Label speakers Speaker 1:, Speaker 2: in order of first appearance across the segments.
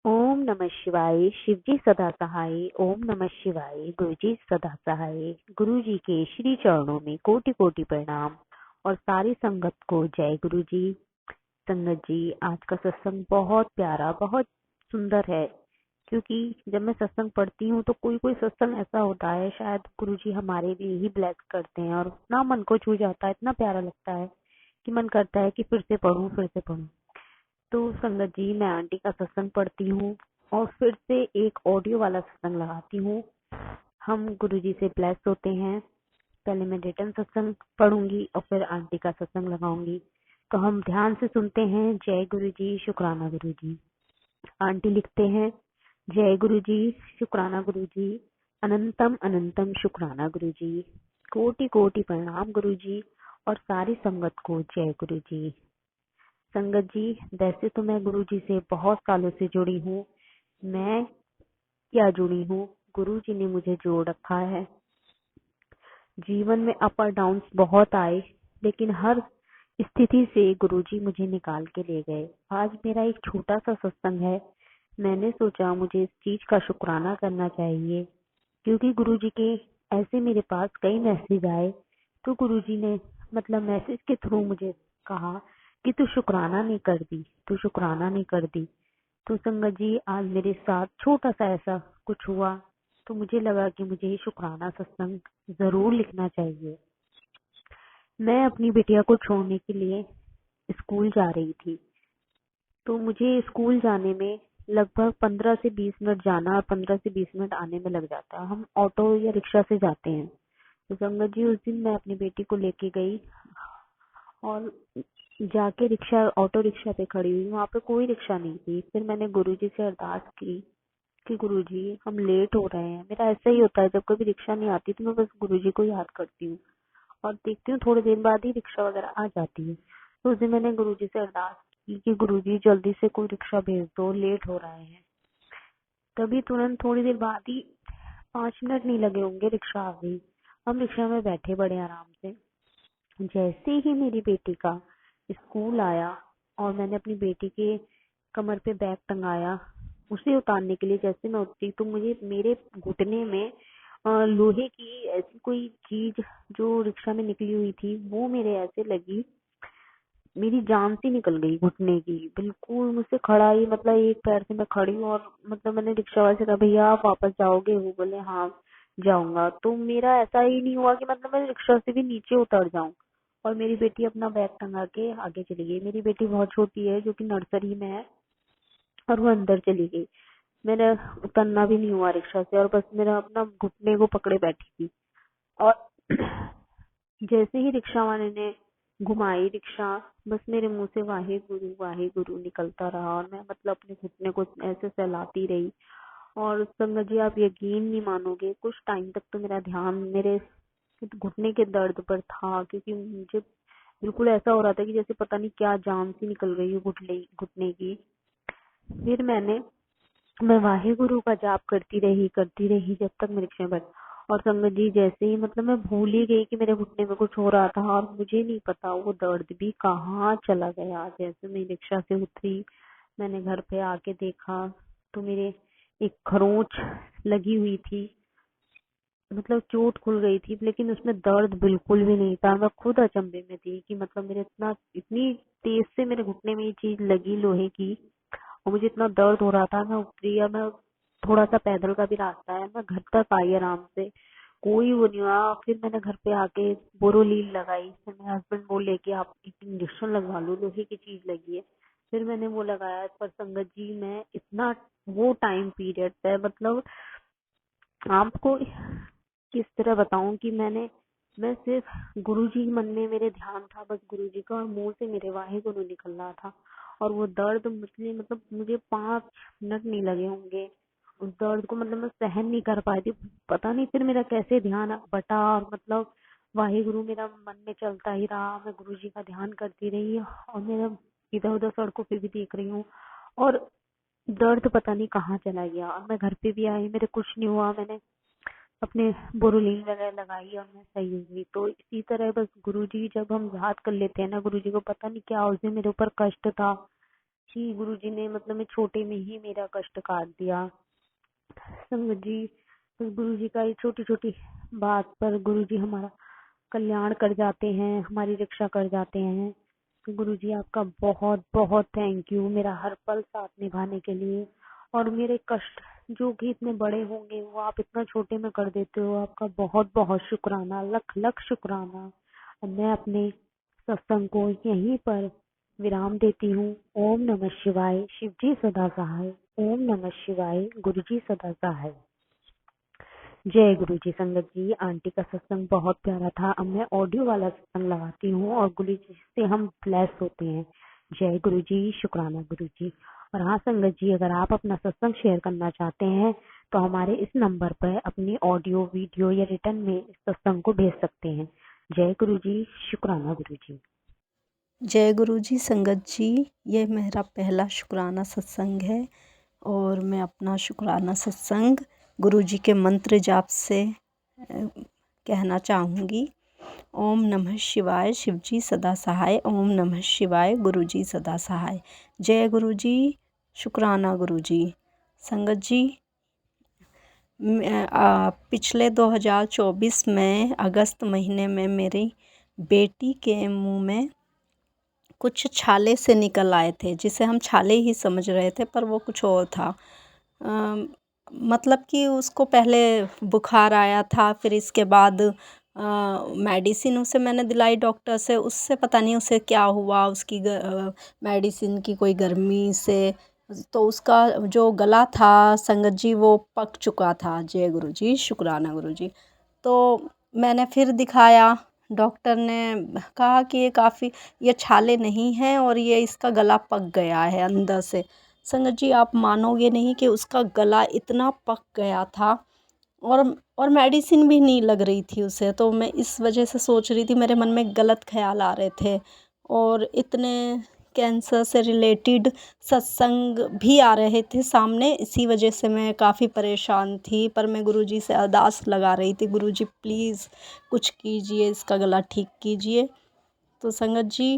Speaker 1: ओम नमः शिवाय। शिव जी सदा सहाय। ओम नमः शिवाय। गुरु जी सदा सहाय। गुरु जी के श्री चरणों में कोटि कोटि प्रणाम और सारी संगत को जय गुरु जी। संगत जी, आज का सत्संग बहुत प्यारा, बहुत सुंदर है। क्योंकि जब मैं सत्संग पढ़ती हूँ तो कोई कोई सत्संग ऐसा होता है, शायद गुरु जी हमारे लिए ही ब्लेस करते हैं और इतना मन को छू जाता है, इतना प्यारा लगता है कि मन करता है कि फिर से पढ़ूं, फिर से पढ़ूं। तो संगत जी, मैं आंटी का सत्संग पढ़ती हूँ और फिर से एक ऑडियो वाला सत्संग लगाती हूँ। हम गुरु जी से ब्लेस होते हैं। पहले मैं रिटर्न सत्संग पढ़ूंगी और फिर आंटी का सत्संग लगाऊंगी। तो हम ध्यान से सुनते हैं। जय गुरु जी, शुक्राना गुरु जी। आंटी लिखते हैं, जय गुरु जी, शुक्राना गुरु जी, अनंतम अनंतम शुक्राना गुरु जी, कोटि कोटि प्रणाम गुरु जी और सारी संगत को जय गुरु जी। संगत जी, वैसे तो मैं गुरु जी से बहुत सालों से जुड़ी हूँ। मैं क्या जुड़ी हूँ, गुरु जी ने मुझे जोड़ रखा है। जीवन में अप और डाउन बहुत आए, लेकिन हर स्थिति से गुरु जी मुझे निकाल के ले गए। आज मेरा एक छोटा सा सत्संग है। मैंने सोचा मुझे इस चीज का शुक्राना करना चाहिए, क्योंकि गुरु जी के ऐसे मेरे पास कई मैसेज आए। तो गुरु जी ने मतलब मैसेज के थ्रू मुझे कहा कि तू शुक्राना नहीं कर दी, तू शुक्राना नहीं कर दी। तो संगत जी, आज मेरे साथ छोटा सा ऐसा कुछ हुआ, तो मुझे लगा कि मुझे ये शुक्राना सत्संग जरूर लिखना चाहिए। मैं अपनी बिटिया को छोड़ने के लिए स्कूल जा रही थी। तो मुझे स्कूल जाने में लगभग 15 से 20 मिनट जाना और 15 से 20 मिनट आने में लग जाता है। हम ऑटो या रिक्शा से जाते हैं। तो संगत जी, उस दिन मैं अपनी बेटी को लेके गई और जाके ऑटो रिक्शा पे खड़ी हुई। वहां पे कोई रिक्शा नहीं थी। फिर मैंने गुरुजी से अरदास की कि गुरुजी, हम लेट हो रहे हैं। मेरा ऐसा ही होता है, जब कभी रिक्शा नहीं आती तो मैं बस गुरुजी को याद करती हूँ और देखती हूँ थोड़ी देर बाद ही रिक्शा वगैरह आ जाती है। तो उस दिन मैंने गुरुजी से अरदास की कि गुरुजी, जल्दी से कोई रिक्शा भेज दो, लेट हो रहे हैं। तभी तुरंत थोड़ी देर बाद ही, 5 मिनट नहीं लगे होंगे, रिक्शा आ गई। हम रिक्शा में बैठे बड़े आराम से। जैसे ही मेरी बेटी का स्कूल आया और मैंने अपनी बेटी के कमर पे बैग टंगाया, उसे उतारने के लिए जैसे मैं उतरी तो मुझे मेरे घुटने में लोहे की ऐसी कोई चीज जो रिक्शा में निकली हुई थी, वो मेरे ऐसे लगी। मेरी जान सी निकल गई घुटने की, बिल्कुल मुझसे खड़ा ही, मतलब एक पैर से मैं खड़ी हूँ। और मतलब मैंने रिक्शा वाले से कहा, भैया आप वापस जाओगे? वो बोले हाँ जाऊंगा। तो मेरा ऐसा ही नहीं हुआ कि मतलब मैं रिक्शा से भी नीचे उतर जाऊं। और मेरी बेटी अपना बैग टंगा के आगे चली गई। मेरी बेटी बहुत छोटी है, जो कि नर्सरी में है, और वो अंदर चली गई। मेरा उतरना भी नहीं हुआ रिक्शा से और बस मेरा अपना घुटने को पकड़े बैठी थी। और जैसे ही रिक्शा वाले ने घुमाई रिक्शा, बस मेरे मुंह से वाहे गुरु निकलता रहा और मैं मतलब अपने घुटने को ऐसे सहलाती रही। और संगत जी, आप यकीन नहीं मानोगे, कुछ टाइम तक तो मेरा ध्यान मेरे घुटने के दर्द पर था, क्योंकि मुझे बिल्कुल ऐसा हो रहा था कि जैसे पता नहीं क्या जान सी निकल गई है घुटने घुटने की। फिर मैं वाहे गुरु का जाप करती रही जब तक मैं रिक्शा में बैठी। और संगत जी, जैसे ही मतलब मैं भूल ही गई कि मेरे घुटने में कुछ हो रहा था और मुझे नहीं पता वो दर्द भी कहाँ चला गया। जैसे मैं रिक्शा से उतरी, मैंने घर पे आके देखा तो मेरे एक खरोंच लगी हुई थी, मतलब चोट खुल गई थी, लेकिन उसमें दर्द बिल्कुल भी नहीं था। मैं खुद अचंभे में थी कि मतलब मेरे इतनी तेज से मेरे घुटने में ये चीज लगी लोहे की और मुझे इतना दर्द हो रहा था। मैं उतरी, या मैं थोड़ा सा पैदल का भी रास्ता है, मैं घर तक आई आराम से, कोई वो नहीं हुआ। फिर मैंने घर पे आके बोरोलीन लगाई। फिर मेरे हस्बैंड बोले कि आप एक इंजेक्शन लगवा लो, लोहे की चीज लगी है। फिर मैंने वो लगाया। पर संगत जी, मैं इतना वो टाइम पीरियड है, मतलब आपको किस तरह बताऊं कि मैं सिर्फ गुरुजी, मन में मेरे ध्यान था बस गुरुजी का, और मुंह से मेरे वाहे गुरु निकल रहा था। और वो दर्द मुझे 5 मिनट नहीं लगे होंगे उस दर्द को, मतलब मैं सहन नहीं कर पाई थी। पता नहीं फिर मेरा कैसे ध्यान बटा और मतलब वाहे गुरु मेरा मन में चलता ही रहा। मैं गुरुजी का ध्यान करती रही और मेरा इधर उधर सड़कों पे भी देख रही हूँ और दर्द पता नहीं कहाँ चला गया। और मैं घर पे भी आई, मेरे कुछ नहीं हुआ। मैंने अपने बोरोलीन वगैरह लगाई और मैं सही हो गई। तो इसी तरह बस गुरुजी, जब हम याद कर लेते हैं ना गुरुजी को, पता नहीं क्या उस दिन मेरे ऊपर कष्ट था जी गुरुजी ने मतलब मैं छोटे में ही मेरा कष्ट काट दिया। संगत जी, बस गुरुजी का ये छोटी छोटी बात पर गुरुजी हमारा कल्याण कर जाते हैं, हमारी रक्षा कर जाते हैं। तो गुरुजी आपका बहुत बहुत थैंक यू मेरा हर पल साथ निभाने के लिए। और मेरे कष्ट जो कि इतने बड़े होंगे वो आप इतना छोटे में कर देते हो, आपका बहुत बहुत शुक्राना, लख लख शुक्राना। और मैं अपने सत्संग को यहीं पर विराम देती हूँ। ओम नमः शिवाय, शिव जी सदा सहाय। ओम नमः शिवाय, गुरु जी सदा सहाय। जय गुरु जी। संगत जी, आंटी का सत्संग बहुत प्यारा था। अब मैं ऑडियो वाला सत्संग लगाती हूँ और गुरु जी से हम ब्लेस होते हैं। जय गुरु जी, शुक्राना गुरु जी। और हाँ संगत जी, अगर आप अपना सत्संग शेयर करना चाहते हैं तो हमारे इस नंबर पर अपनी ऑडियो, वीडियो या रिटर्न में इस सत्संग को भेज सकते हैं। जय गुरु जी, शुक्राना गुरु जी।
Speaker 2: जय गुरु जी। संगत जी, ये मेरा पहला शुक्राना सत्संग है और मैं अपना शुक्राना सत्संग गुरु जी के मंत्र जाप से कहना चाहूँगी। ओम नमः शिवाय, शिव जी सदा सहाय। ओम नमः शिवाय, गुरु जी सदा सहाय। जय गुरु जी, शुक्राना गुरु जी। संगत जी, पिछले 2024 में अगस्त महीने में मेरी बेटी के मुंह में कुछ छाले से निकल आए थे, जिसे हम छाले ही समझ रहे थे, पर वो कुछ और था। मतलब कि उसको पहले बुखार आया था, फिर इसके बाद मेडिसिन उसे मैंने दिलाई डॉक्टर से, उससे पता नहीं उसे क्या हुआ, उसकी मेडिसिन की कोई गर्मी से तो उसका जो गला था संगत जी वो पक चुका था। जय गुरु जी, शुक्राना गुरु जी। तो मैंने फिर दिखाया, डॉक्टर ने कहा कि ये छाले नहीं हैं और ये इसका गला पक गया है अंदर से। संगत जी, आप मानोगे नहीं कि उसका गला इतना पक गया था और मेडिसिन भी नहीं लग रही थी उसे। तो मैं इस वजह से सोच रही थी, मेरे मन में गलत ख्याल आ रहे थे और इतने कैंसर से रिलेटेड सत्संग भी आ रहे थे सामने, इसी वजह से मैं काफ़ी परेशान थी। पर मैं गुरुजी से अरदास लगा रही थी, गुरुजी प्लीज़ कुछ कीजिए, इसका गला ठीक कीजिए। तो संगत जी,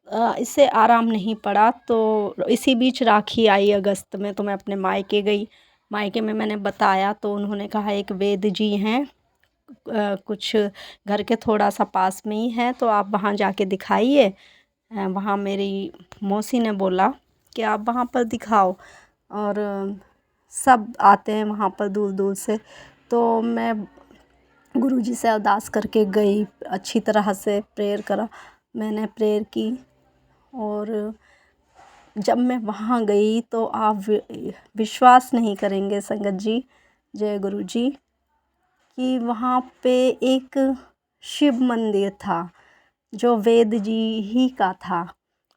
Speaker 2: इससे आराम नहीं पड़ा। तो इसी बीच राखी आई अगस्त में, तो मैं अपने मायके गई। मायके में मैंने बताया तो उन्होंने कहा एक वेद जी हैं कुछ घर के थोड़ा सा पास में ही है, तो आप वहाँ जाके दिखाइए। वहाँ मेरी मौसी ने बोला कि आप वहाँ पर दिखाओ, और सब आते हैं वहाँ पर दूर दूर से। तो मैं गुरुजी से अरदास करके गई, अच्छी तरह से प्रेयर करा, मैंने प्रेयर की। और जब मैं वहाँ गई तो आप विश्वास नहीं करेंगे संगत जी, जय गुरु जी, कि वहाँ पे एक शिव मंदिर था जो वेद जी ही का था,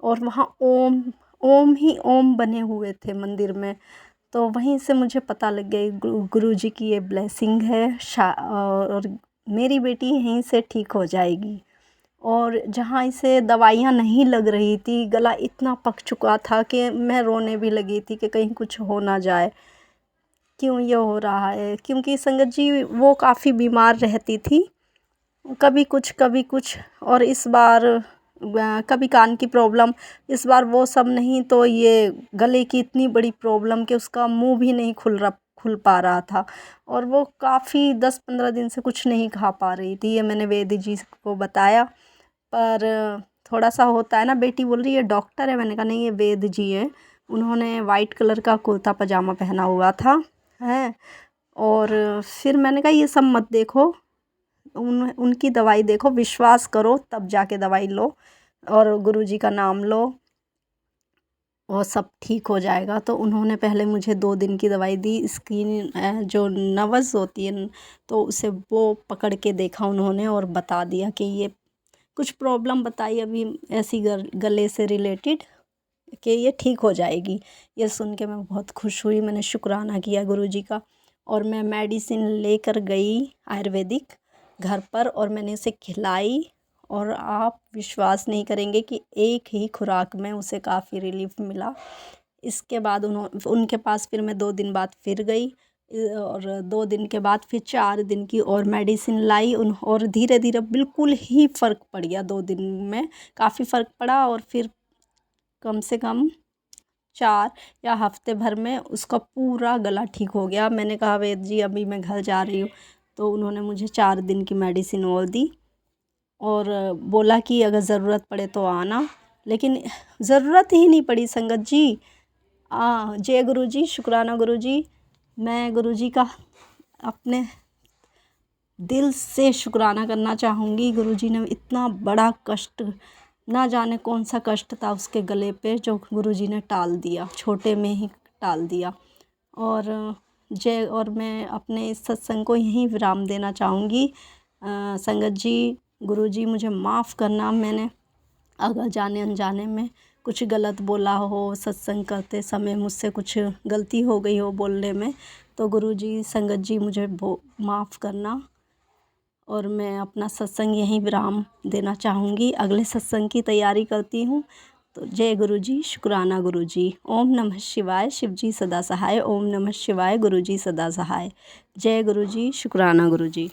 Speaker 2: और वहाँ ओम ओम ही ओम बने हुए थे मंदिर में। तो वहीं से मुझे पता लग गया गुरु जी की ये ब्लेसिंग है, और मेरी बेटी यहीं से ठीक हो जाएगी। और जहाँ इसे दवाइयाँ नहीं लग रही थी, गला इतना पक चुका था कि मैं रोने भी लगी थी कि कहीं कुछ हो ना जाए, क्यों ये हो रहा है। क्योंकि संगत जी वो काफ़ी बीमार रहती थी, कभी कुछ, और इस बार कभी कान की प्रॉब्लम, इस बार वो सब नहीं तो ये गले की इतनी बड़ी प्रॉब्लम कि उसका मुंह भी नहीं खुल पा रहा था। और वो काफ़ी 10-15 दिन से कुछ नहीं खा पा रही थी। ये मैंने वेद जी को बताया, पर थोड़ा सा होता है ना। बेटी बोल रही है डॉक्टर है, मैंने कहा नहीं ये वेद जी हैं। उन्होंने वाइट कलर का कुर्ता पजामा पहना हुआ था है। और फिर मैंने कहा ये सब मत देखो, उनकी दवाई देखो, विश्वास करो तब जाके दवाई लो और गुरुजी का नाम लो और सब ठीक हो जाएगा। तो उन्होंने पहले मुझे 2 दिन की दवाई दी। स्किन जो नवज़ होती है तो उसे वो पकड़ के देखा उन्होंने और बता दिया कि ये कुछ प्रॉब्लम बताई अभी ऐसी गले से रिलेटेड कि ये ठीक हो जाएगी। ये सुन के मैं बहुत खुश हुई, मैंने शुक्राना किया गुरुजी का। और मैं मेडिसिन लेकर गई आयुर्वेदिक घर पर और मैंने उसे खिलाई, और आप विश्वास नहीं करेंगे कि एक ही खुराक में उसे काफ़ी रिलीफ मिला। इसके बाद उनके पास फिर मैं 2 दिन बाद फिर गई, और 2 दिन के बाद फिर 4 दिन की और मेडिसिन लाई और धीरे धीरे बिल्कुल ही फ़र्क पड़ गया। 2 दिन में काफ़ी फ़र्क पड़ा, और फिर कम से कम 4 या हफ्ते भर में उसका पूरा गला ठीक हो गया। मैंने कहा वैद्य जी अभी मैं घर जा रही हूँ, तो उन्होंने मुझे 4 दिन की मेडिसिन और दी और बोला कि अगर ज़रूरत पड़े तो आना, लेकिन ज़रूरत ही नहीं पड़ी संगत जी। जय गुरु जी, शुक्राना गुरु जी। मैं गुरु जी का अपने दिल से शुक्राना करना चाहूँगी। गुरु जी ने इतना बड़ा कष्ट, ना जाने कौन सा कष्ट था उसके गले पे, जो गुरु जी ने टाल दिया, छोटे में ही टाल दिया। और मैं अपने इस सत्संग को यहीं विराम देना चाहूँगी। संगत जी, गुरु जी मुझे माफ़ करना, मैंने अगर जाने अनजाने में कुछ गलत बोला हो, सत्संग करते समय मुझसे कुछ गलती हो गई हो बोलने में, तो गुरु जी, संगत जी मुझे माफ़ करना। और मैं अपना सत्संग यहीं विराम देना चाहूँगी, अगले सत्संग की तैयारी करती हूँ। तो जय गुरु जी, शुक्राना गुरु जी। ओम नमः शिवाय, शिव जी सदा सहाय। ओम नमः शिवाय, गुरु जी सदा सहाय। जय गुरु जी, शुक्राना गुरु जी।